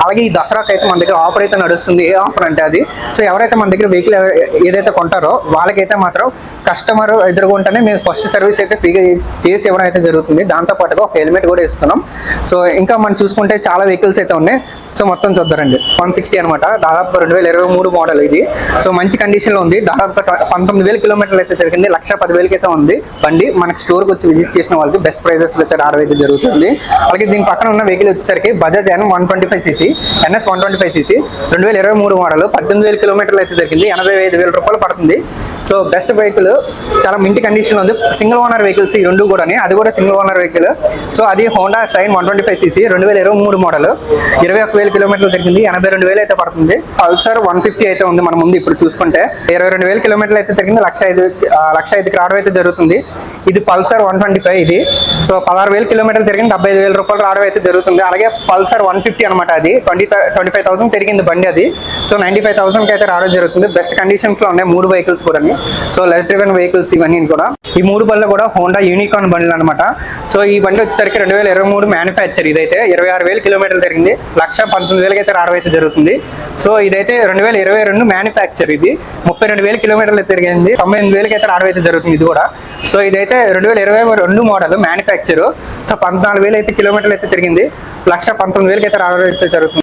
అలాగే ఈ దసరాకి అయితే మన దగ్గర ఆఫర్ అయితే నడుస్తుంది. ఏ ఆఫర్ అంటే అది. సో ఎవరైతే మన దగ్గర వెహికల్ ఏదైతే కొంటారో వాళ్ళకైతే మాత్రం కస్టమర్ ఎదుర్కొంటేనే మేము ఫస్ట్ సర్వీస్ అయితే ఫ్రీగా చేసి ఇవ్వడం అయితే జరుగుతుంది. దాంతో పాటుగా ఒక హెల్మెట్ కూడా ఇస్తున్నాం. సో ఇంకా మనం చూసుకుంటే చాలా వెహికల్స్ అయితే ఉన్నాయి. సో మొత్తం చూద్దారండి. 160 అనమాట, దాదాపు 2023 మోడల్ ఇది. సో మంచి కండిషన్ లో ఉంది. దాదాపు 19,000 కిలోమీటర్లు అయితే తిరిగింది. 1,10,000 అయితే ఉంది బండి. మనకి స్టోర్కి వచ్చి విజిట్ చేసిన వాళ్ళకి బెస్ట్ ప్రైజెస్ అయితే రావడం అయితే జరుగుతుంది. అలాగే దీని పక్కన ఉన్న వెహికల్ వచ్చేసరికి బజాజ్ ఎన్ 125cc NS 125cc 2023 మోడల్, 18,000 కిలోమీటర్లు అయితే తిరిగింది. 85,000 రూపాయలు పడుతుంది. సో బెస్ట్ వెహికల్, చాలా మింటి కండిషన్ ఉంది. సింగిల్ ఓనర్ వెహికల్స్ ఈ రెండు కూడా, అది కూడా సింగిల్ ఓనర్ వెహికల్. సో అది హోండా షైన్ 125cc 2023 మోడల్, 21,000 కిలోమీటర్లు తిరిగింది. 82,000 అయితే పడుతుంది. పల్సర్ 150 అయితే ఉంది మన ముందు. ఇప్పుడు చూసుకుంటే 22,000 కిలోమీటర్లు అయితే తిరిగింది. 1,05,000 రావడం అయితే జరుగుతుంది. ఇది పల్సర్ 125 ఇది. సో 16,000 కిలోమీటర్లు తిరిగింది. 75,000 రూపాయలు రావడం అయితే జరుగుతుంది. అలాగే పల్సర్ 150 అనమాట, అది 25,000 తిరిగింది బండి అది. సో 95,000 అయితే రావడం జరుగుతుంది. బెస్ట్ కండిషన్స్ లో ఉన్నాయి మూడు వెహికల్స్ కూడా. సో లెస్ డ్రివెన్ వెహికల్స్ ఇవన్నీ కూడా. ఈ మూడు బండ్లు కూడా హోండా యూనికార్న్ బండ్లు అనమాట. సో ఈ బండి వచ్చేసరికి 2023 మ్యానుఫ్యాక్చర్. ఇదైతే 26,000 కిలోమీటర్లు తిరిగింది. 1,19,000 అయితే రావడం అయితే జరుగుతుంది. సో ఇదైతే 2022 మ్యానుఫ్యాక్చర్. ఇది 32,000 కిలోమీటర్లు తిరిగింది. 98,000 అయితే రావడం అయితే జరుగుతుంది ఇది కూడా. సో ఇదైతే 2022 మోడల్ మ్యానుఫ్యాక్చర్. సో 14,000 అయితే కిలోమీటర్లు అయితే తిరిగింది. 1,19,000 అయితే రావడం అయితే జరుగుతుంది.